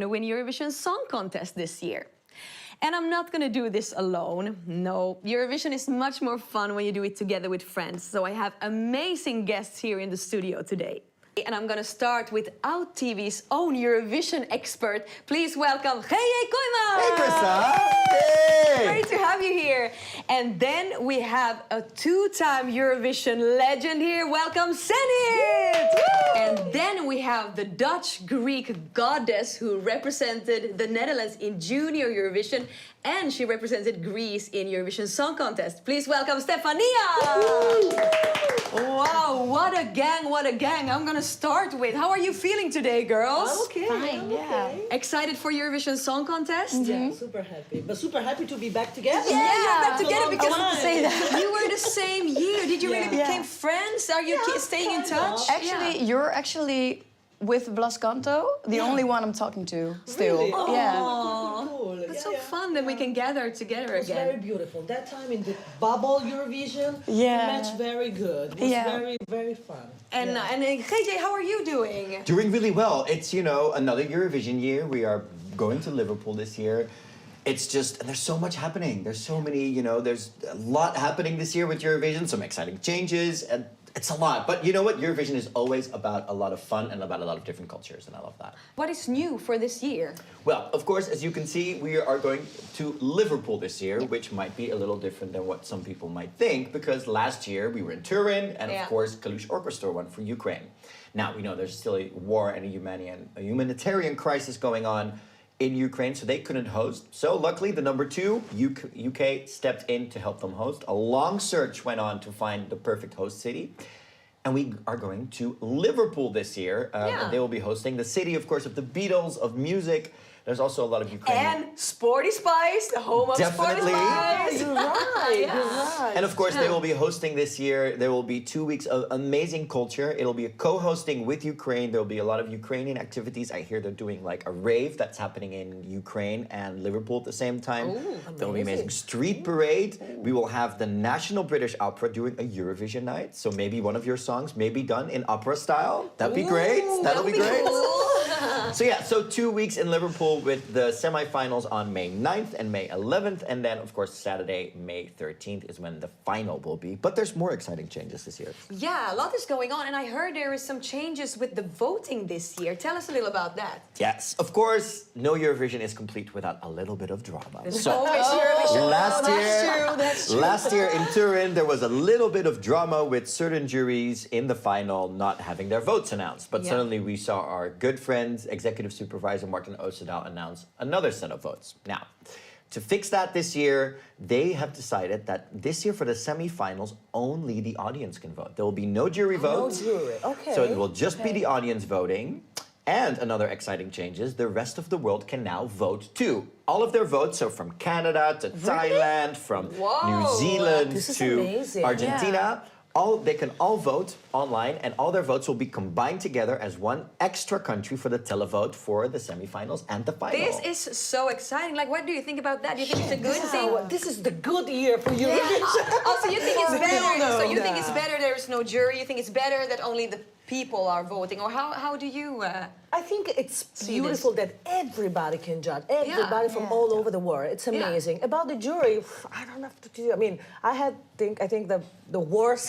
to win Eurovision Song Contest this year. And I'm not going to do this alone. No, Eurovision is much more fun when you do it together with friends. So I have amazing guests here in the studio today. And I'm going to start with Out TV's own Eurovision expert. Please welcome Geje Koyma. Hey, Krista. Hey. Great to have you here. And then we have a two-time Eurovision legend here. Welcome, Senit. And then we have the Dutch-Greek goddess who represented the Netherlands in Junior Eurovision, and she represented Greece in Eurovision Song Contest. Please welcome Stefania. Wow, what a gang, what a gang. I'm gonna start with, how are you feeling today, girls? I'm okay. Fine, yeah. Excited for Eurovision Song Contest? Yeah, super happy. But super happy to be back together. Yeah, you're back together because I say that. you were the same year. Did you really became friends? Are you staying in touch? Actually, you're actually with Blascanto, the only one I'm talking to still. Really? Oh, Yeah. cool. It's so fun that we can gather together It was again. very beautiful. That time in the bubble Eurovision, Yeah. we matched very good. It was very, very fun. And Geje, how are you doing? Doing really well. It's, you know, another Eurovision year. We are going to Liverpool this year. It's just, and there's so much happening. There's so many, you know, there's a lot happening this year with Eurovision, some exciting changes, and it's a lot. But you know what? Eurovision is always about a lot of fun and about a lot of different cultures, and I love that. What is new for this year? Well, of course, as you can see, we are going to Liverpool this year, which might be a little different than what some people might think, because last year we were in Turin, and of course, Kalush Orchestra won for Ukraine. Now, we know there's still a war and a humanitarian crisis going on in Ukraine, so they couldn't host. So luckily, the number two, UK, stepped in to help them host. A long search went on to find the perfect host city. And we are going to Liverpool this year. And they will be hosting the city, of course, of the Beatles, of music. There's also a lot of Ukrainian... And Sporty Spice, the home of Definitely. Sporty Spice. You're right, you're right. And of course, they will be hosting this year. There will be 2 weeks of amazing culture. It'll be a co-hosting with Ukraine. There will be a lot of Ukrainian activities. I hear they're doing like a rave that's happening in Ukraine and Liverpool at the same time. There will be amazing street parade. We will have the National British Opera doing a Eurovision night. So maybe one of your songs may be done in opera style. That'd be great. That'll be great. Cool. So yeah, so 2 weeks in Liverpool with the semi-finals on May 9th and May 11th. And then, of course, Saturday, May 13th is when the final will be. But there's more exciting changes this year. Yeah, a lot is going on. And I heard there is some changes with the voting this year. Tell us a little about that. Yes, of course, no Eurovision is complete without a little bit of drama. Always Eurovision. Last year in Turin, there was a little bit of drama with certain juries in the final not having their votes announced. But suddenly we saw our good friend, Executive Supervisor Martin Oosterdaal announce another set of votes. Now, to fix that this year, they have decided that this year for the semi-finals, only the audience can vote. There will be no jury votes. No jury, okay. So it will just be the audience voting. And another exciting change is the rest of the world can now vote too. All of their votes, so from Canada to Thailand, from New Zealand to Argentina, they can all vote online, and all their votes will be combined together as one extra country for the televote for the semifinals and the final. This is so exciting. Like, what do you think about that? Do you think it's a good thing? This is the good year for Eurovision. Oh, so you think it's better? So you think it's better there is no jury? You think it's better that only the people are voting? Or how do you... I think it's beautiful that everybody can judge, everybody from all over the world. It's amazing. About the jury, I don't have to do. I mean, I think the worst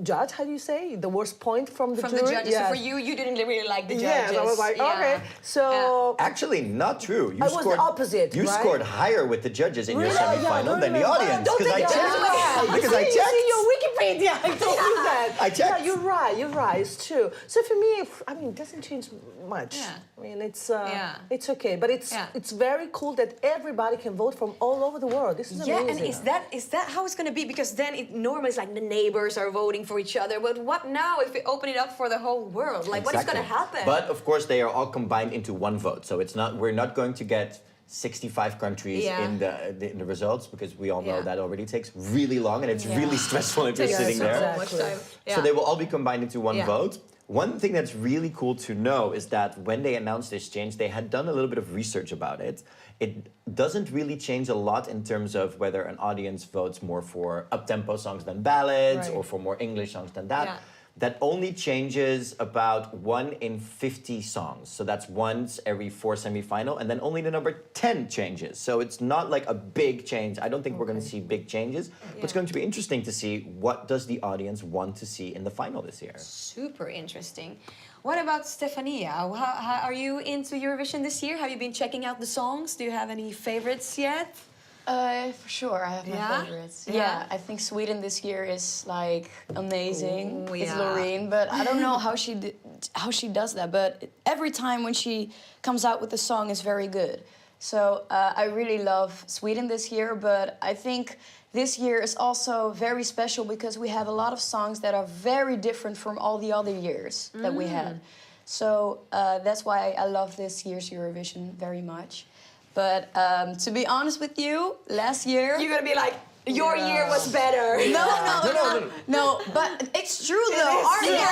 judge. How do you say the worst point from the jury? From the judges. So for you, you didn't really like the judges. Yeah, I was like, okay. So actually, not true. You I was the opposite. You scored higher with the judges in your semifinal than the audience. Because I checked. Because I checked. See your Wikipedia. I told you that. I checked. Yeah, you're right. You're right. It's true. So for me, I mean, it doesn't change much. Yeah. I mean, it's okay, but it's very cool that everybody can vote from all over the world. This is amazing. Yeah, and is that how it's going to be? Because then it normally is like the neighbors are voting for each other. But what now if we open it up for the whole world? Like, what is going to happen? But of course, they are all combined into one vote. So it's not. We're not going to get 65 countries in the results, because we all know that already takes really long and it's really stressful if you're sitting there. So much time. So they will all be combined into one vote. One thing that's really cool to know is that when they announced this change, they had done a little bit of research about it. It doesn't really change a lot in terms of whether an audience votes more for up-tempo songs than ballads or for more English songs than that. that only changes about 1 in 50 songs. So that's once every 4 semifinal, and then only the number 10 changes. So it's not like a big change. I don't think we're going to see big changes, but it's going to be interesting to see what does the audience want to see in the final this year. Super interesting. What about Stefania? How are you into Eurovision this year? Have you been checking out the songs? Do you have any favorites yet? For sure, I have my favorites. Yeah, I think Sweden this year is like amazing. Ooh, It's yeah. Loreen, but I don't know how she does that. But every time when she comes out with a song, is very good. So I really love Sweden this year. But I think this year is also very special because we have a lot of songs that are very different from all the other years that we had. So that's why I love this year's Eurovision very much. But to be honest with you, last year... You're gonna be like, your year was better. No, but it's true though. Our year,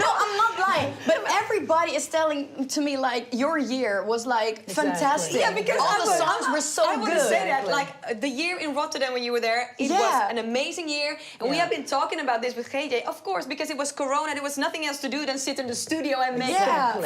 no, I'm not lying. But everybody is telling to me like your year was like fantastic. Yeah, because all the songs were so good. I want to say that, like the year in Rotterdam when you were there, it was an amazing year, and we have been talking about this with GJ, of course, because it was Corona. There was nothing else to do than sit in the studio and make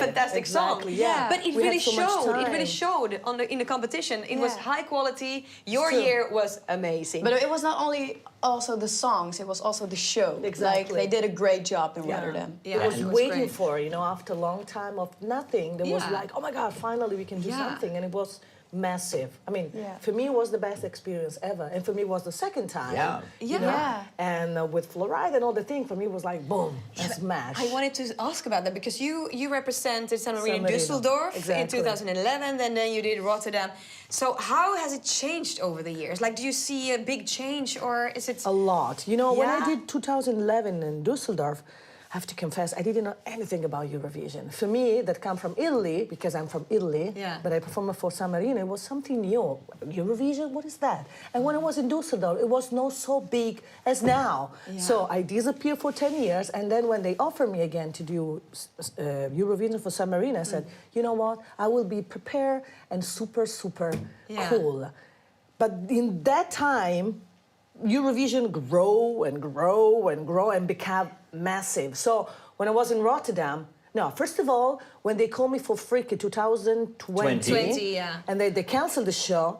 fantastic songs. Yeah. But it really showed. It really showed in the competition. It was high quality. Your year was amazing. But it was not only also the songs, it was also the show. Exactly. Like, they did a great job in Rotterdam. Yeah, I was it was waiting great. for, after a long time of nothing, there was like, oh my God, finally we can do something. And it was massive. I mean, for me, it was the best experience ever. And for me, it was the second time. Yeah. You know? And with Florida and all the thing, for me, it was like, boom, a smash. I wanted to ask about that because you represented San Marino in San Marino. Düsseldorf Exactly. in 2011, and then you did Rotterdam. So how has it changed over the years? Like, do you see a big change, or is it... A lot. When I did 2011 in Düsseldorf, I have to confess, I didn't know anything about Eurovision. For me, that come from Italy, because I'm from Italy, but I performed for San Marino, it was something new. Eurovision, what is that? And when I was in Düsseldorf, it was not so big as now. So I disappeared for 10 years, and then when they offered me again to do Eurovision for San Marino, I said, you know what, I will be prepared and super, super cool. But in that time, Eurovision grow and grow and grow and became massive. So when I was in Rotterdam, first of all, when they called me for Freak in 2020, and they canceled the show,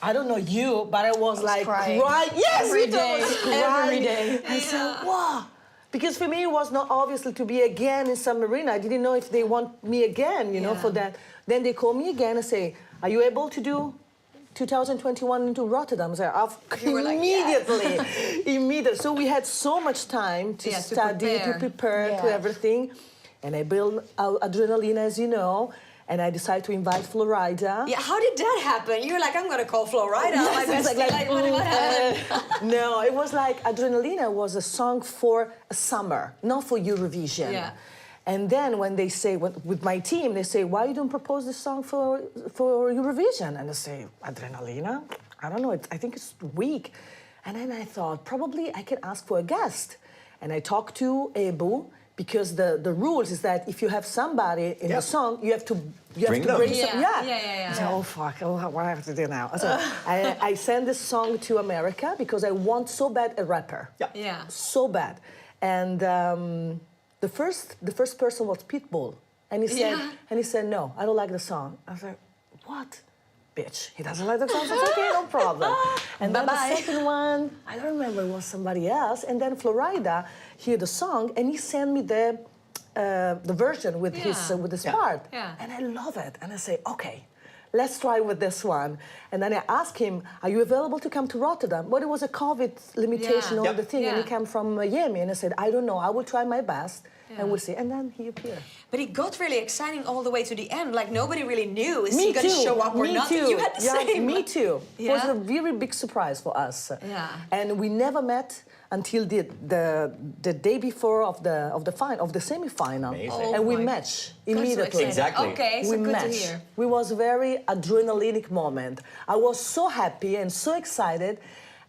I don't know you, but I was like crying. Yes, Every day. Every day. I said, wow. Because for me, it was not obviously to be again in San Marino. I didn't know if they want me again, for that. Then they call me again and say, are you able to do 2021 into Rotterdam? So immediately. So we had so much time to study, to prepare, to everything. And I built adrenaline, as you know, and I decided to invite Florida. Yeah, how did that happen? You were like, I'm going to call Florida. My bestie. What happened? No, it was like Adrenalina was a song for a summer, not for Eurovision. Yeah. And then when they say, with my team, they say, why you don't propose this song for Eurovision? And I say, Adrenalina? I don't know, I think it's weak. And then I thought, probably I can ask for a guest. And I talked to Ebu, because the rules is that if you have somebody in the song, you have to bring some. I said, oh fuck, what do I have to do now? So I sent this song to America because I want so bad a rapper. So bad. And the first person was Pitbull, and he said, no, I don't like the song. I was like, what? Bitch, he doesn't like the song. It's okay, no problem. And then the second one, I don't remember, it was somebody else. And then Florida heard the song, and he sent me the version with his part. And I love it. And I say, okay, let's try with this one. And then I asked him, are you available to come to Rotterdam? But it was a COVID limitation on the thing, and he came from Miami. And I said, I don't know, I will try my best. And we'll see. And then he appeared. But it got really exciting all the way to the end. Like, nobody really knew. Is he going to show up or not? You had the same. Me too. It was a very big surprise for us. And we never met until the day before of the semi-final. And we matched immediately. Exactly. Okay, so good to hear. It was a very adrenalinic moment. I was so happy and so excited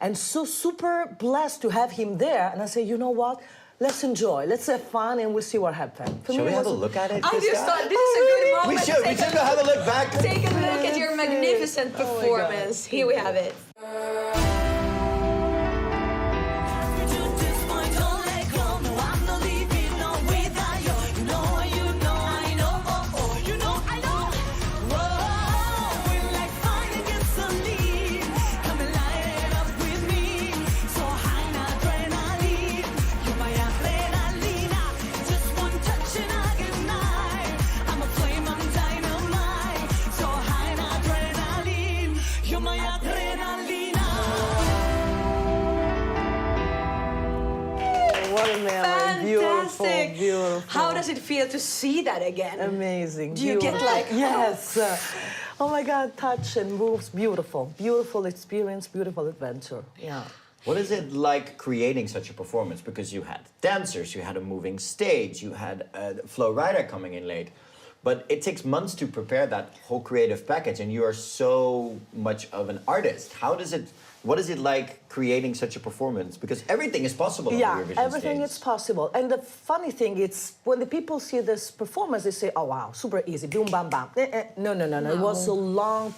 and so super blessed to have him there. And I said, you know what? Let's enjoy. Let's have fun, and we'll see what happens. Shall we have a look at it? I just thought this is a good moment. We should. We should have a look back. Take a look at your magnificent performance. Here we have it. does it feel to see that again? Amazing. Do you get like... Yes. Oh my God, touch and moves, beautiful. Beautiful experience, beautiful adventure. Yeah. What is it like creating such a performance? Because you had dancers, you had a moving stage, you had Flo Rida coming in late. But it takes months to prepare that whole creative package, and you are so much of an artist. What is it like creating such a performance? Because everything is possible on the Eurovision stage. Everything is possible. And the funny thing is, when the people see this performance, they say, oh, wow, super easy, boom, bam, bam. No. It was a long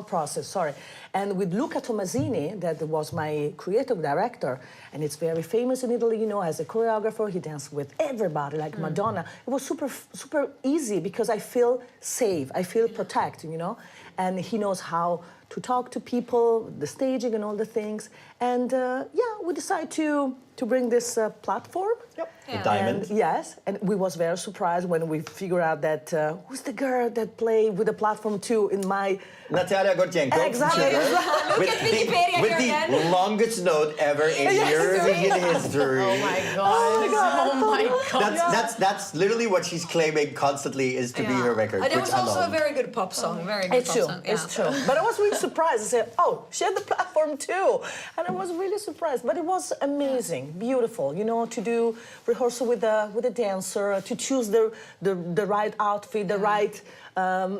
process, sorry. And with Luca Tomasini, that was my creative director, and it's very famous in Italy, you know, as a choreographer, he danced with everybody, like Madonna. It was super easy because I feel safe, I feel protected, you know? And he knows how to talk to people, the staging and all the things. And we decided to bring this platform. Yep. The diamond. And, yes, and we was very surprised when we figured out that who's the girl that played with the platform too in my... Natalia Gorchenko. Exactly. Look at Wikipedia with here the again. longest note ever in Eurovision history. Oh my God. Oh my God. That's literally what she's claiming constantly is to be her record. That which was I also love. a very good pop song. Very good It's pop true, song. it's true. But I was really surprised. I said, oh, she had the platform too. And I was really surprised. But it was amazing, beautiful, you know, to do rehearsal with a dancer, to choose the right outfit, the right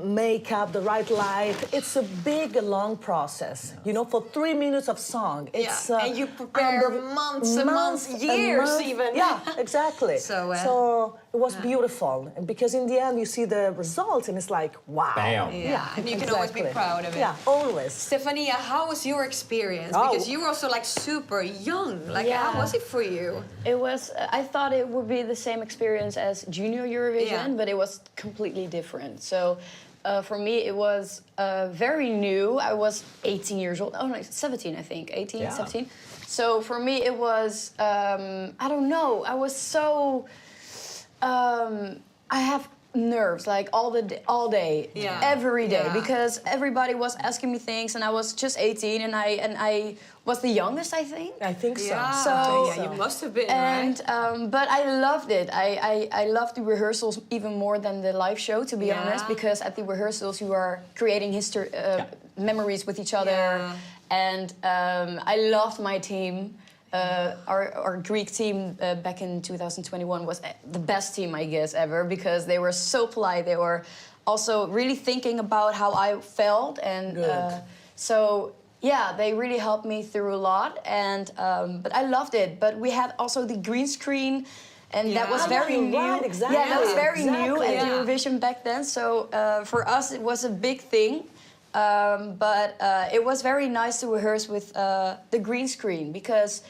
makeup, the right light. It's a big, long process, you know, for 3 minutes of song. It's, and you prepare months and months, years even. Yeah, exactly. So it was beautiful. And because in the end, you see the results and it's like, wow. Bam. Yeah, and you can always be proud of it. Yeah, always. Stefania, how was your experience? Oh. Because you were also like super young. Like, how was it for you? It was, I thought it would be the same experience as Junior Eurovision, Yeah. but it was completely different. So for me, it was very new. I was 18 years old. Oh, no, 17, I think. 18, 17. So for me, it was, I don't know. I was so, I have nerves like all day, every day, because everybody was asking me things, and I was just 18, and I was the youngest, I think. I think so. Yeah. So you must have been, and right? but I loved it. I loved the rehearsals even more than the live show, to be honest, because at the rehearsals you are creating history, memories with each other, and I loved my team. Our Greek team back in 2021 was the best team, I guess, ever, because they were so polite. They were also really thinking about how I felt, and so yeah, they really helped me through a lot. And but I loved it. But we had also the green screen, and that was very new. Right, exactly. Yeah, that was very new at Yeah. Eurovision back then. So for us, it was a big thing. But it was very nice to rehearse with the green screen, because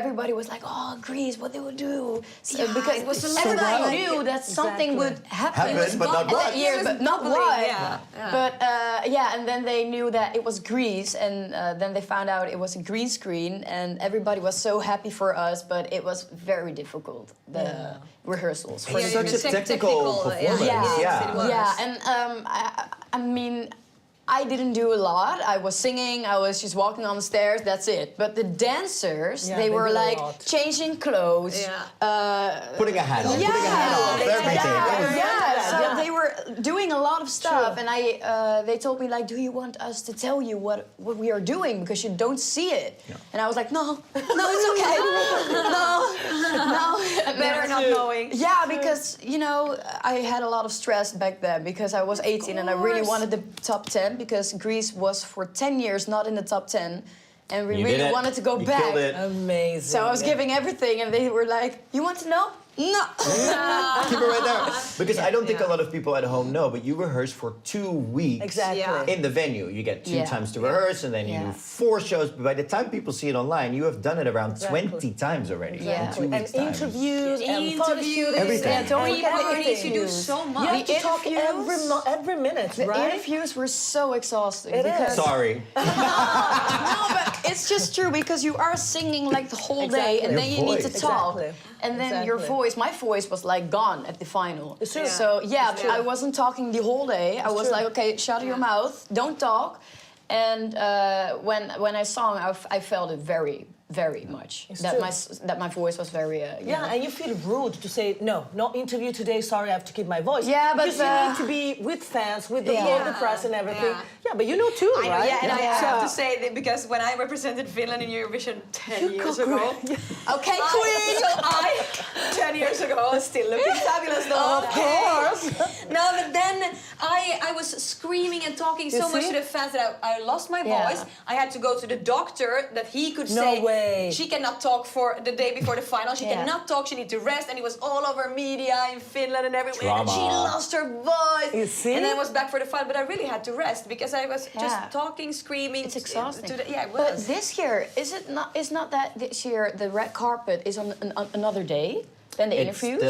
everybody was like, "Oh, Greece, what they would do?" So, because it was so everybody loud. knew that something would happen. But not what. Yeah, but not what. Yeah. But and then they knew that it was Greece, and then they found out it was a green screen, and everybody was so happy for us. But it was very difficult, the rehearsals. For It's the such a technical performance. yeah, and I mean, I didn't do a lot. I was singing, I was just walking on the stairs, that's it. But the dancers, they were do a like lot. changing clothes. Putting a hat on, putting a hat on, everything. So they were doing a lot of stuff, and they told me, like, do you want us to tell you what we are doing, because you don't see it? And I was like, no, it's okay. no. Better not knowing. Yeah, because, you know, I had a lot of stress back then, because I was 18 and I really wanted the top 10, because Greece was for 10 years not in the top 10, and we really wanted to go back. Killed it. Amazing. So I was giving everything, and they were like, you want to know? No. Keep it right there. Because I don't think a lot of people at home know, but you rehearse for 2 weeks Exactly. in the venue. You get 2 times to rehearse, and then you do 4 shows. But by the time people see it online, you have done it around 20 times already in 2 weeks' time. And interviews, and photo shoots. Everything. Yeah, don't Everything. forget Everything. You do so much. You have to talk every minute, The right? interviews were so exhausting. It because is. Sorry. No, but it's just true, because you are singing like the whole day, and Your then you need to voice. talk. Exactly. And then your voice, my voice was like gone at the final. It's true. So yeah, It's true. I wasn't talking the whole day. I was true. like, okay, shut your mouth, don't talk. And when I sang, I felt it very very much. It's That true. that my voice was very Yeah, and you feel rude to say no interview today. Sorry, I have to keep my voice. Yeah, but because you need to be with fans, with the, all the press and everything. Yeah, but you know too, I know, right? yeah, and I have to say that because when I represented Finland in Eurovision 10 years ago, Okay, queen. so I 10 years ago was still looking fabulous though. Of course. No, but then I was screaming and talking so much to the fans that I lost my voice. I had to go to the doctor that he could say way. she cannot talk for the day before the final. She Yeah. cannot talk. She needs to rest. And it was all over media in Finland and everywhere. And Drama. she lost her voice. You see? And then I was back for the final, but I really had to rest because I was just Yeah. talking, screaming. It's exhausting. Yeah, it was. But this year, is not that this year the red carpet is on another day than the interviews?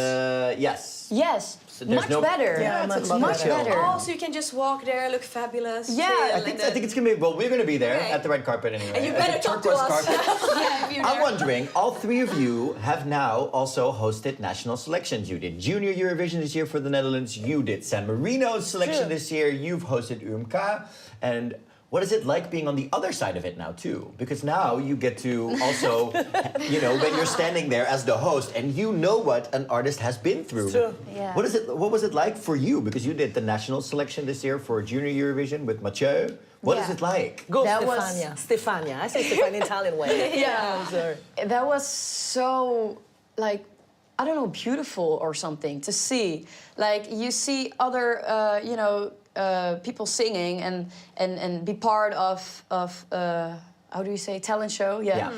Yes. Yes, So there's much no- better. Yeah, it's much better. Oh, so you can just walk there, look fabulous. Yeah, chill, I think it's gonna be. Well, we're gonna be there Okay. at the red carpet anyway. And you at the better talk to turquoise us. carpet. Yeah, if you're I'm there. wondering, all three of you have now also hosted national selections. You did Junior Eurovision this year for the Netherlands. You did San Marino's selection True. this year. You've hosted UMK. And what is it like being on the other side of it now, too? Because now you get to also, when you're standing there as the host and you know what an artist has been through. true. Yeah. What was it like for you? Because you did the national selection this year for Junior Eurovision with Mathieu. What is Yeah. it like? Go That Stefania. was- Stefania. I say Stefania Italian way. Yeah. I'm sorry. That was so, like, I don't know, beautiful or something to see. Like, you see other, people singing and be part of how do you say, talent show? Yeah.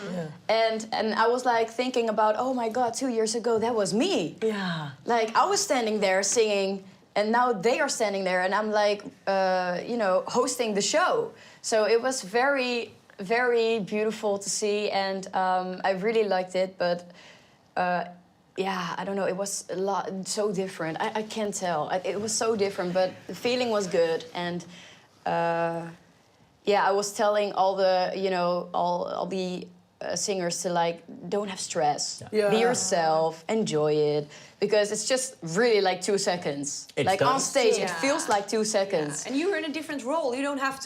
And I was like thinking about, oh my God, 2 years ago that was me. Yeah. Like I was standing there singing, and now they are standing there, and I'm like, hosting the show. So it was very, very beautiful to see, and I really liked it. But I don't know, it was a lot so different. I can't tell. It was so different, but the feeling was good, and I was telling all the all the singers to like don't have stress, Yeah. be yourself, enjoy it, because it's just really like 2 seconds. It's like done. on stage, it Yeah. feels like 2 seconds. And you were in a different role. You don't have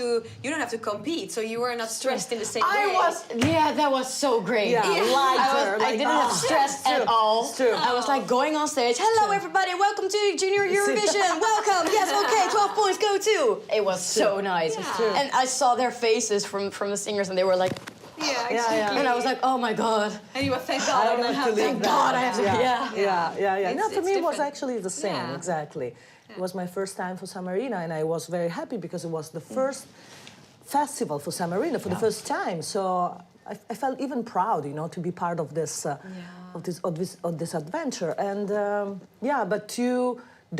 to compete, so you were not stressed in the same way. That was so great. Yeah, lighter, I didn't have stress it's true, at all. it's true. I was like going on stage, hello everybody, welcome to Junior Eurovision, welcome, yes, okay, 12 points, go to. It was so nice. It's true. And I saw their faces from the singers, and they were like, Yeah, Yeah, exactly. and I was like, oh my God. And you were, thank God, I I don't don't have have to leave to. that. God, I have to, Yeah. No, It's- for me it was different. actually the same, Yeah. exactly. It was my first time for San Marino, and I was very happy because it was the first festival for San Marino for the first time. So I felt even proud, to be part of this, of this adventure. And but to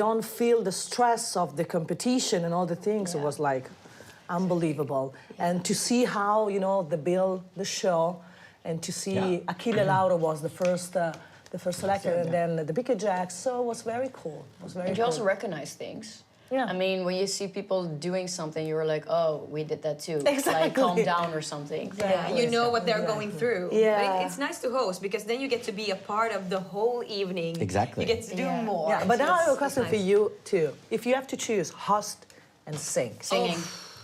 don't feel the stress of the competition and all the things, it was like unbelievable. And to see how, the show, and to see Achille Lauro was the first selector, and then the Pique Jacks. So it was very cool. It was very And you cool. also recognize things. Yeah. I mean, when you see people doing something, you're like, oh, we did that too. Exactly. Like, calm down or something. Yeah, you know what they're going through. Yeah. But it's nice to host because then you get to be a part of the whole evening. Exactly. You get to do Yeah. more. Yeah, but now I have a It's question for nice. you too. If you have to choose host and sing. Singing.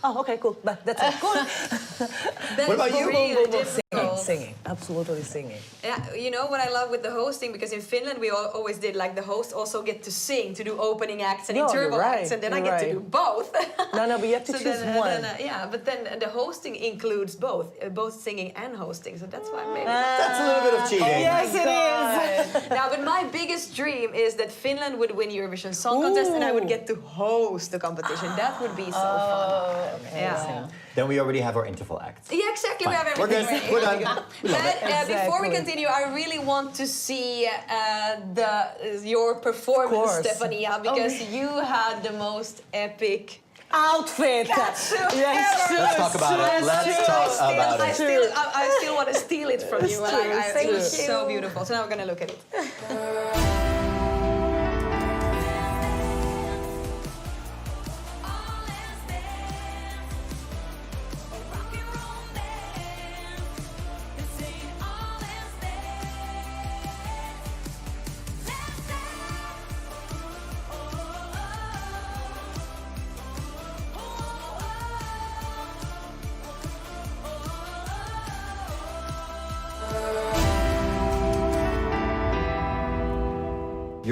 Oh, okay, cool. But that's it. Cool. That What about is you? really difficult. Singing, absolutely singing. Yeah, you know what I love with the hosting, because in Finland we always did like the host also get to sing, to do opening acts and No, interval you're right, acts, and then I you're get to right. do both. No, but you have to choose one. But then the hosting includes both singing and hosting, so that's why maybe. That's a little bit of cheating. Yes, it is. Now, but my biggest dream is that Finland would win Eurovision Song Contest and I would get to host the competition. That would be so fun. Yeah. Then we already have our interval act. Yeah, exactly. We Fine. have We're everything good. ready. We're done. We love But it. before we Exactly. continue, I really want to see your performance, Of course. Stefania, because you had the most epic Outfit. Yes, Let's talk about it. Let's talk about I it. still want to steal it from you. true, it's It was true. so beautiful. So now we're going to look at it.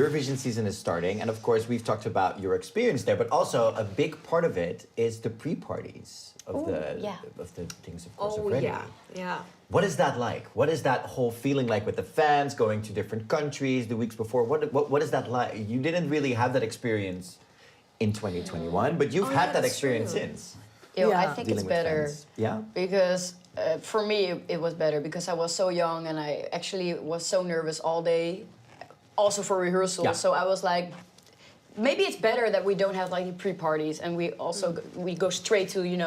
Eurovision season is starting, and of course we've talked about your experience there, but also a big part of it is the pre-parties of the things, of course, already. Yeah. What is that like? What is that whole feeling like with the fans going to different countries the weeks before? What is that like? You didn't really have that experience in 2021, but you've had that experience since. I think it's Dealing with better. fans. Yeah. Because for me, it was better because I was so young and I actually was so nervous all day, also for rehearsal. Yeah. So I was like, maybe it's better that we don't have like the pre-parties and we also we go straight to the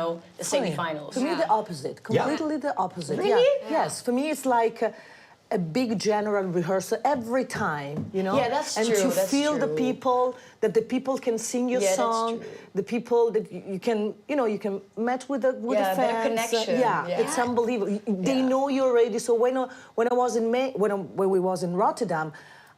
semifinals. For me, the opposite. Completely the opposite. Really? Yeah. Yes. For me, it's like a big general rehearsal every time. Yeah, that's and true. to That's feel true. the people, that the people can sing your song, that's true. the people that you can, you can match with the fans. better connection. It's unbelievable. They know you already. So when I was in when we was in Rotterdam,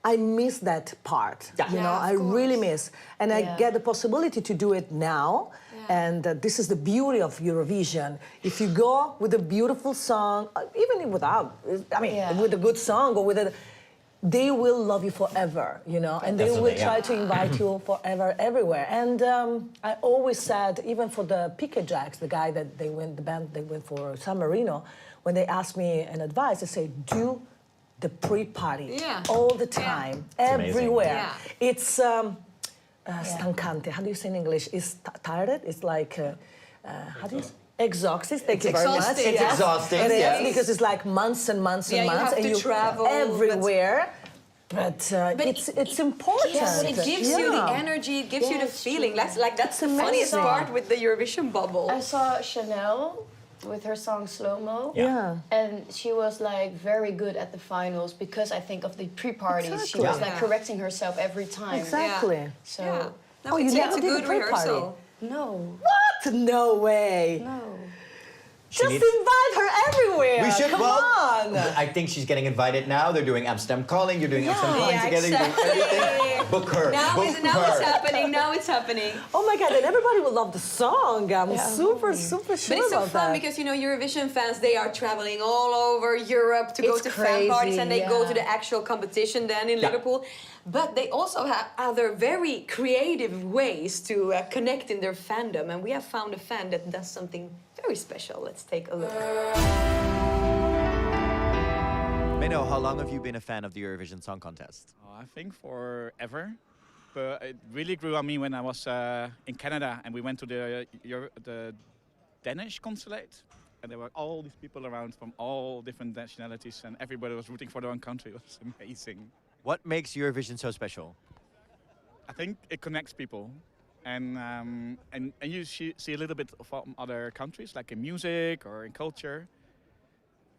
I miss that part. I really miss, and I get the possibility to do it now. And this is the beauty of Eurovision. If you go with a beautiful song, even without, with a good song or with they will love you forever, and they will try to invite you forever, everywhere. And I always said, even for the Piquet Jacks, the guy that the band they went for San Marino, when they asked me an advice, I say, do the pre-party all the time, everywhere. It's stancante. How do you say in English? It's tired. It's like how do you say? Exhausting. Thank you very much. It's exhausting. It is because it's like months and months and months, you have to travel everywhere. But it's important. Yes, it gives you the energy, it gives you the feeling. That's the funniest part with the Eurovision bubble. I saw Chanel with her song Slow Mo. And she was like very good at the finals because I think of the pre-parties. Exactly. She was like correcting herself every time. Exactly. So you never a did good a pre-party? rehearsal. no. What? No way. No. Just invite her everywhere. We should. Come on. I think she's getting invited now. They're doing Amsterdam Calling. You're doing Amsterdam Calling together. exactly. You're doing everything. Book her. Now Book it's her. happening. Now it's happening. Oh my God! And everybody will love the song. I'm super sure But it's so about fun that. because Eurovision fans, they are traveling all over Europe to go It's to fan parties, crazy, and they go to the actual competition then in Liverpool. But they also have other very creative ways to connect in their fandom, and we have found a fan that does something very special. Let's take a look. Menno, how long have you been a fan of the Eurovision Song Contest? I think forever, but it really grew on me when I was in Canada and we went to the Danish consulate, and there were all these people around from all different nationalities, and everybody was rooting for their own country. It was amazing. What makes Eurovision so special? I think it connects people, and you see a little bit from other countries, like in music or in culture.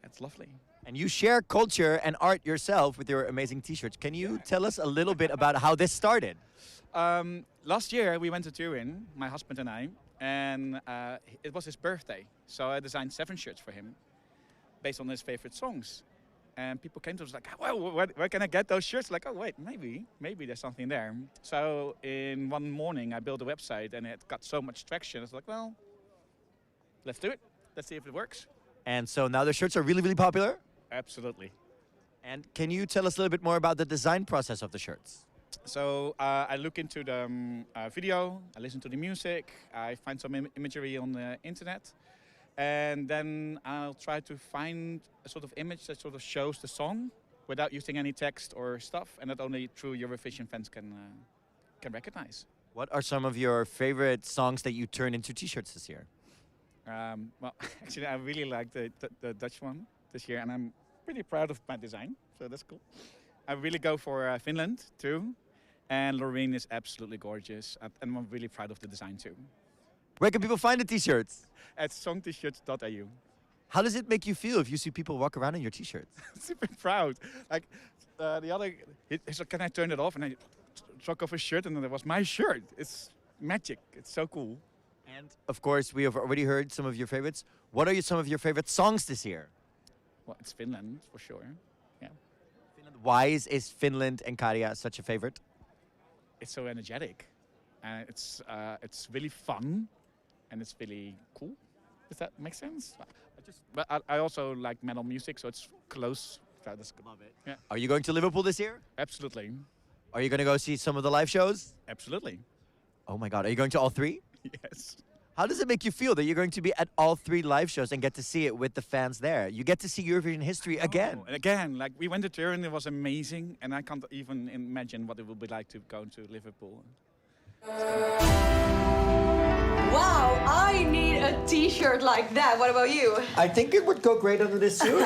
It's lovely. And you share culture and art yourself with your amazing T-shirts. Can you tell us a little bit about how this started? Last year we went to Turin, my husband and I, and it was his birthday. So I designed 7 shirts for him, based on his favorite songs. And people came to us like, well, where can I get those shirts? Like, oh wait, maybe there's something there. So in one morning I built a website and it got so much traction. I was like, well, let's do it. Let's see if it works. And so now the shirts are really, really popular? Absolutely. And can you tell us a little bit more about the design process of the shirts? So I look into the video, I listen to the music, I find some imagery on the internet, and then I'll try to find a sort of image that sort of shows the song without using any text or stuff, and that only true Eurovision fans can recognize. What are some of your favorite songs that you turned into T-shirts this year? Well, actually, I really like the Dutch one this year, and I'm pretty proud of my design, so that's cool. I really go for Finland too, and Loreen is absolutely gorgeous, and I'm really proud of the design too. Where can people find the T-shirts? At songtshirts.eu. How does it make you feel if you see people walk around in your T-shirts? Super proud. Like the other, he's like, can I turn it off? And I took off his shirt, and then it was my shirt. It's magic. It's so cool. And of course, we have already heard some of your favorites. What are some of your favorite songs this year? Well, it's Finland for sure. Yeah. Finland. Why is Finland and Karia such a favorite? It's so energetic, and it's really fun, and it's really cool. Does that make sense? But I also like metal music, so it's close. So that's good. Love it. Yeah. Are you going to Liverpool this year? Absolutely. Are you going to go see some of the live shows? Absolutely. Oh my God, are you going to all three? Yes. How does it make you feel that you're going to be at all three live shows and get to see it with the fans there? You get to see Eurovision history again. And again, like we went to Turin, it was amazing, and I can't even imagine what it would be like to go to Liverpool. Wow, I need a t-shirt like that. What about you? I think it would go great under this suit.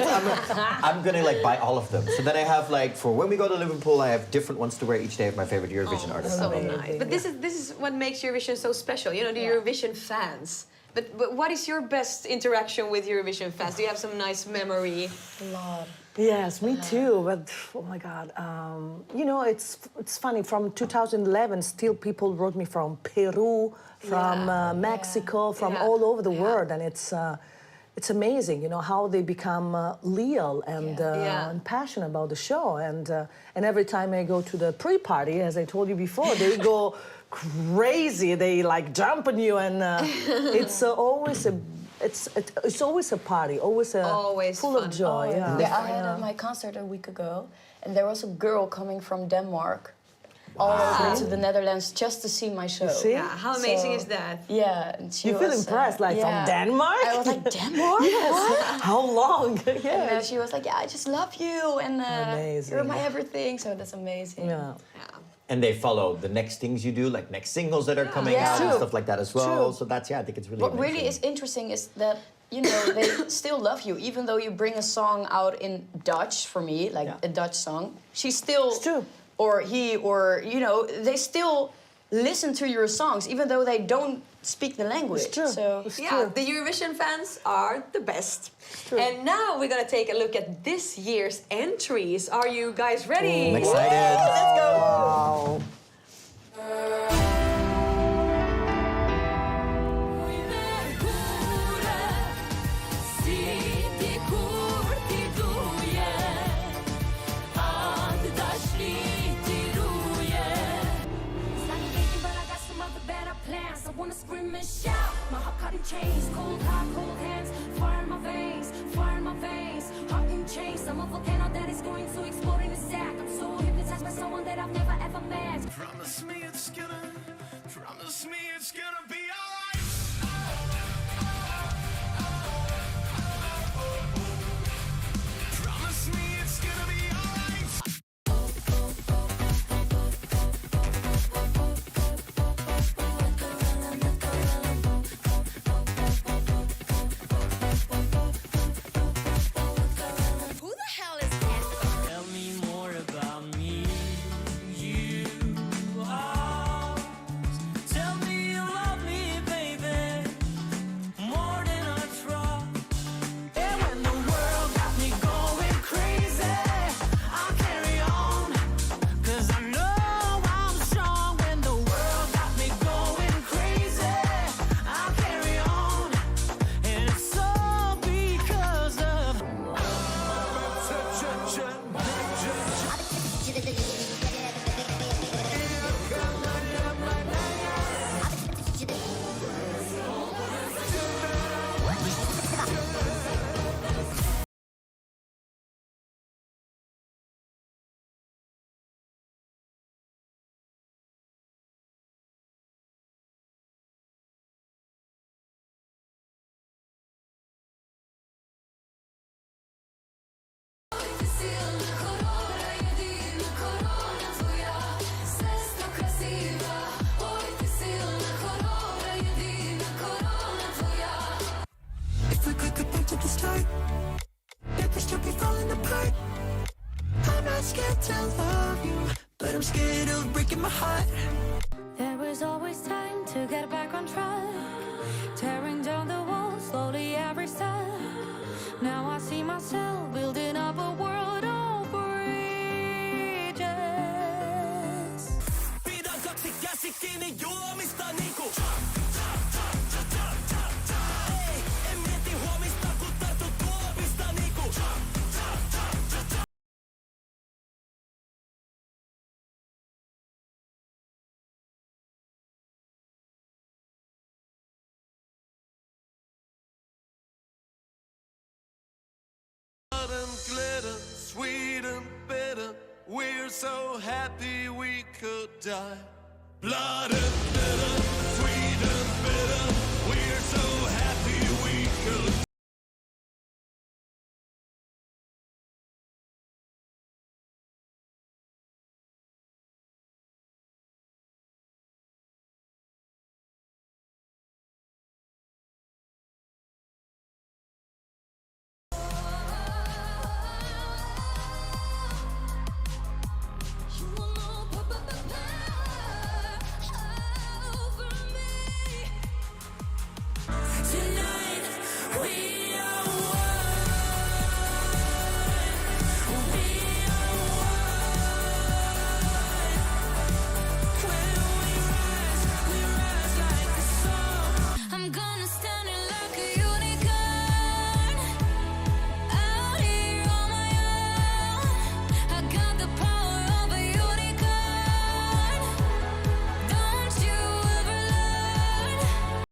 I'm gonna like buy all of them. So then I have like for when we go to Liverpool, I have different ones to wear each day of my favorite Eurovision artists. So nice. But this is what makes Eurovision so special. You know, the Eurovision fans. But what is your best interaction with Eurovision fans? Do you have some nice memory? A lot. Yes, me too. But oh my God, you know, it's funny. From 2011, still people wrote me from Peru, from Mexico, from all over the world, and it's amazing. You know how they become loyal and passionate about the show. And every time I go to the pre-party, as I told you before, they go crazy. They like jump on you, and it's always a. It's always a party, always full fun. of joy. Yeah, I had my concert a week ago, and there was a girl coming from Denmark all over to the Netherlands just to see my show. See? Yeah, how amazing is that? Yeah, and she You feel was, impressed, like from Denmark? I was like, Denmark? Yes. How long? And she was like, yeah, I just love you, and Amazing. you're my everything. So that's amazing. Yeah. And they follow the next things you do, like next singles that are coming out and True. stuff like that as well. True. So that's, I think it's really What amazing. really is interesting is that, you know, they still love you, even though you bring a song out in Dutch, for me, like a Dutch song. She still, It's true. or he, or, you know, they still listen to your songs, even though they don't speak the language. It's true. So, It's Yeah, true. the Eurovision fans are the best. And now we're gonna take a look at this year's entries. Are you guys ready? I'm excited. Let's go. Wow. Wanna scream and shout. My heart caught in chains, cold heart, cold hands, fire in my veins, fire in my veins, heart in chains. I'm a volcano that is going to explode in a sack. I'm so hypnotized by someone that I've never ever met. Promise me it's gonna be alright. Promise me it's gonna be alright. Who the hell is that? Tell me more about me. You are. Tell me you love me, baby, more than I try. And when the world got me going crazy, I'll carry on. 'Cause I know I'm strong. When the world got me going crazy, I'll carry on. And it's all because of if we could go back to the start, never stop me falling apart. I'm not scared to love you, but I'm scared of breaking my heart. There was always time to get back on track, tearing down the walls slowly every step. Now I see myself building up a world of bridges. 비단각식야식기니 유어미스터 니코 에이 엠미티 호미스터 구타투 두어미스터 니코 Glitter, sweet and bitter. We're so happy we could die. Blood and bitter, sweet and bitter. We're so happy we could. You will know power over me. Tonight we are one. We are one. When we rise like the sun. I'm gonna stand it like a unicorn. Out here on my own. I got the power of a unicorn. Don't you ever learn?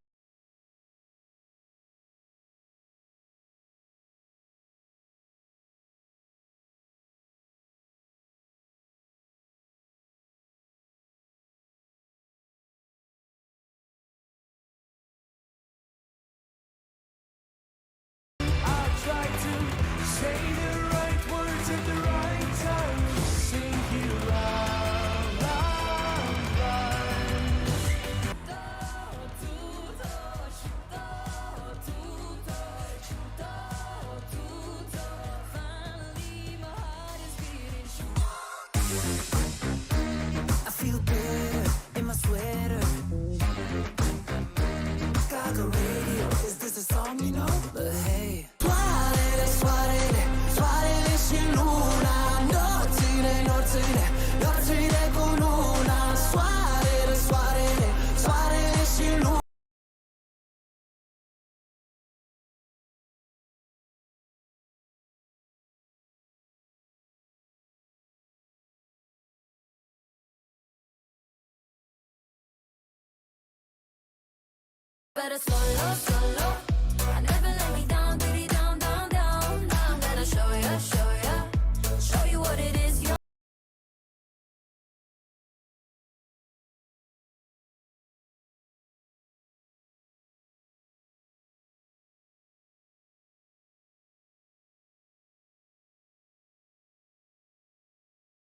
I try to say the right words at the right time. Sing you loud, loud, loud. Finally, my heart is beating. I feel better in my sweater. Gaga radio, is this a song you know? But hey, suarele, suarele, suarele sin luna, nottine, nottine, nottine con luna, suarele, suarele, suarele sin luna. Better solo, solo. I never let me down, diddy down, down, down. Now I'm gonna show ya, show ya, show you what it is. You're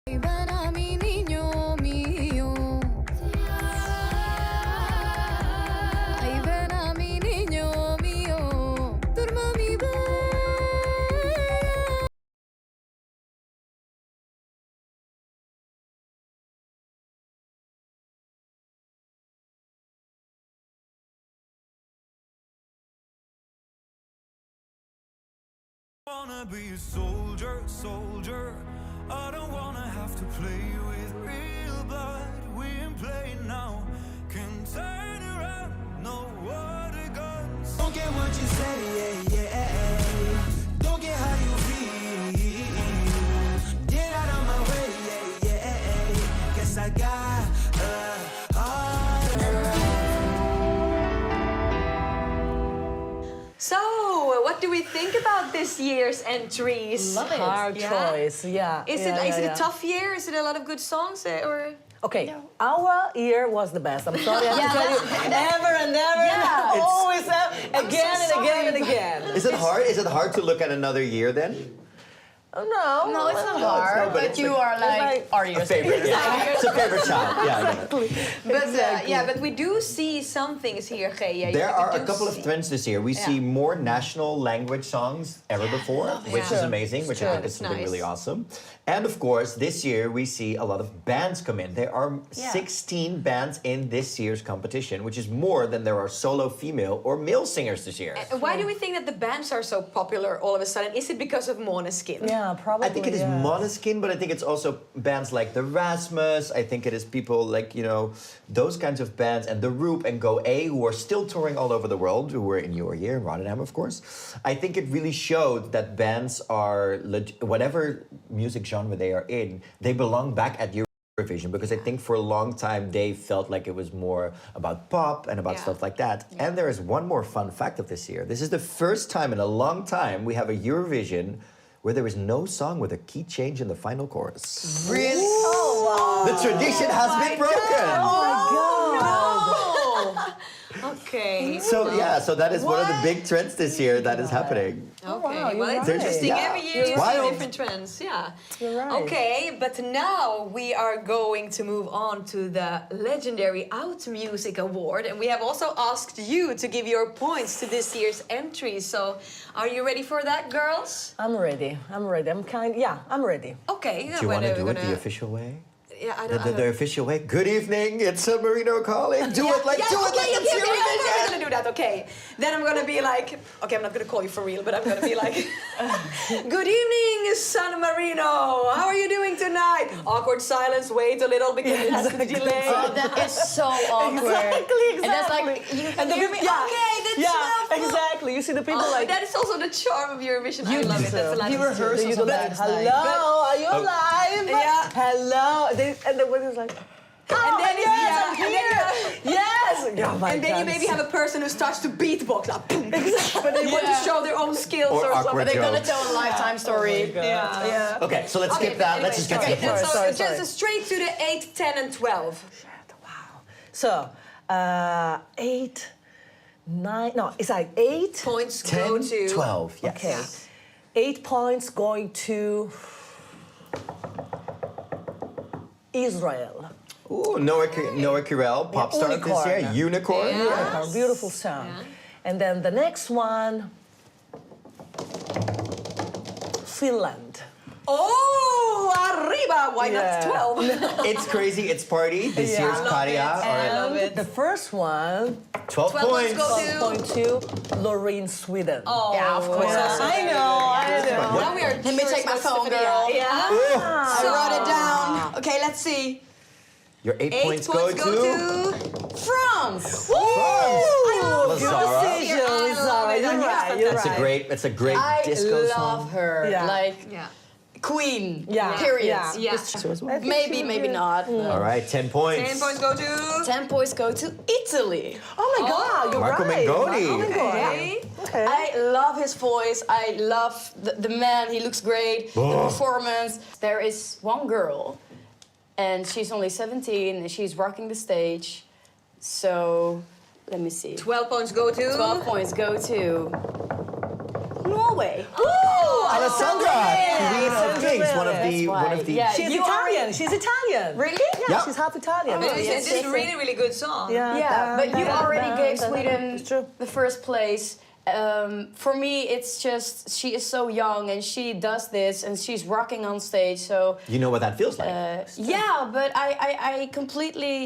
Ay, ven a mi niño mío. Ay, ven a mi niño mío. Duerma mi bella. Wanna be a soldier, soldier. I don't wanna have to play with real blood. We ain't playing now. Can turn around, know what it goes. Don't get what you say, yeah, yeah. Don't get how you feel. Get out of my way, yeah, yeah. Guess I got a heart. So, what do we think about this year's entries? Love it. Hard choice, yeah. Is yeah, it yeah, a yeah. tough year? Is it a lot of good songs or? Okay, our year was the best. I'm sorry, I have to tell you, ever and ever, Yeah. and always again and again and again. Is it hard? Is it hard to look at another year then? No, No, it's not hard, but but it's you like- are like, are you A favorite, yeah. It's a favorite child. Yeah, I get it. But yeah, but we do see some things here, Gea. There You are a do couple of see- trends this year. We see more national language songs ever before, which is True. amazing, which I think is It's something nice. really awesome. And of course, this year we see a lot of bands come in. There are Yeah. 16 bands in this year's competition, which is more than there are solo female or male singers this year. And why do we think that the bands are so popular all of a sudden? Is it because of Måneskin? Yeah, probably. I think it is yeah. Måneskin, but I think it's also bands like the Rasmus. I think it is people like, you know, those kinds of bands, and The Roop and Go A, who are still touring all over the world, who were in your year in Rotterdam, of course. I think it really showed that bands are, whatever music genre they are in, they belong back at Eurovision, because I think for a long time they felt like it was more about pop and about Yeah. stuff like that. And there is one more fun fact of this year. This is the first time in a long time we have a Eurovision where there is no song with a key change in the final chorus. Really? Oh, wow. The tradition has been broken. Okay. So that is one of the big trends this year that is happening. Okay, you're well, it's right. interesting. Yeah. Every year It's you see wild. different trends. Yeah. You're right. Okay, but now we are going to move on to the legendary Out Music Award, and we have also asked you to give your points to this year's entry. So, are you ready for that, girls? I'm ready. I'm ready. I'm ready. Okay. Do you want to do it the official way? Yeah, I don't. The official way? Good evening, it's San Marino calling. Do it like it's Eurovision. I'm gonna do that. Okay. Then I'm gonna be like, okay, I'm not gonna call you for real, but I'm gonna be like, good evening, San Marino. How are you doing tonight? Awkward silence. Wait a little because it has to delay. Oh, that is so awkward. Exactly. And that's like, you can hear me? Okay, that's Exactly. You see the people Oh, that is also the charm of Eurovision. I love it. That's a lot You of rehearse You also do that. last Hello, night. are you alive? Yeah. Hello. And then when it's like, And then yes, I'm here. Yes. Oh my and then you God. maybe have a person who starts to beatbox, like, but they want to show their own skills Or or, awkward something. They're gonna jokes. tell a lifetime story. Yeah. Okay, so let's skip that. Let's just get to the Okay, points. so Sorry, just straight to the 8, 10, and 12. Wow. So, 8, 9, no, it's like 8. Points 10, go to 12, yes. Okay. 8 points going to Israel. Ooh, Noah Kirel, pop star this year, Unicorn. Unicorn. Yeah. Unicorn, beautiful sound. Yeah. And then the next one, Finland. Oh, arriba! Why Yeah. not 12? It's crazy, it's party. This Yeah. year's I love Karia it. are I love it. The first one, 12 12 points points. go point to Loreen, Sweden. Oh, Yeah, of course. I know. Now we are. Let me take my phone, girl. Yeah. I wrote it down. Okay, let's see. Your 8 8 points go to France. Lazara. Decision, I love Zara. it. You're Yeah, right. You're That's right. a great I disco love song. her. Yeah. Like Yeah. queen. Yeah. Period. Yeah. Yeah. Maybe, maybe not. but All right, 10 points. 10 points go to. 10 points go to Italy. Oh my God, you're Marco right. Mengoni. Marco Mengoni. Okay. Okay. I love his voice. I love the man. He looks great. The Oh. performance. There is one girl, and she's only 17, and she's rocking the stage. So, let me see. 12 points go to. 12 points go to Norway. Alessandra, Queen of Kings, one of the Yeah, She's you Italian. She's Italian. Really? Yeah, Yeah. she's half Italian. But it's yes, just yes, really, really good song. Yeah, but you already gave Sweden It's true. the first place. For me, it's just she is so young and she does this and she's rocking on stage. So You know what that feels like. yeah, but I completely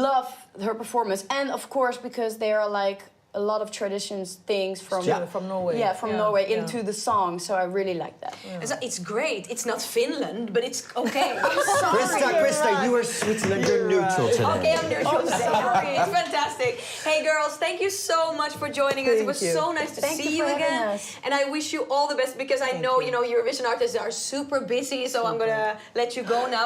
love her performance, and of course because they are like a lot of traditions things from Yeah. From Norway. yeah from Norway into the song. So I really like that. It's great. It's not Finland, but it's okay. I'm sorry. Krista, you are Switzerland. You're neutral today. Okay, I'm neutral today. Okay, it's fantastic. Hey, girls, thank you so much for joining us. It was Thank you. so nice to Thank see you you for again. having us. And I wish you all the best because I know, Eurovision artists are super busy. So I'm gonna let you go now.